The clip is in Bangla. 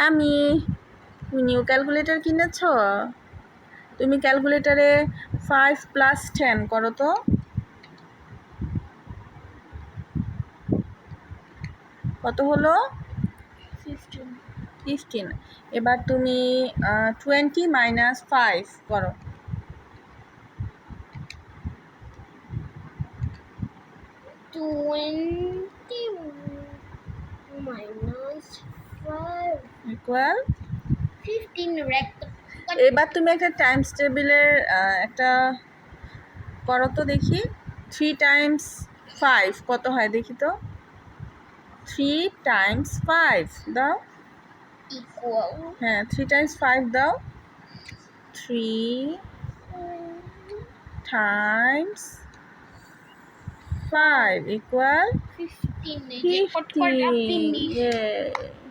আমি তুমি নিউ ক্যালকুলেটর কিনেছ? তুমি ক্যালকুলেটরে 5 + 10 করো তো। কত হলো? 15। এবার তুমি 20 - 5 করো। 20 - 5 ইকুয়াল 15। এবার তুমি একটা টাইমস টেবিলের একটা করো তো দেখি। 3 × 5 কত হয় দেখি তো। 3 × 5 দাও। ইকুয়াল হ্যাঁ 3 × 5 দাও। 3 × 5 ইকুয়াল 15। 15।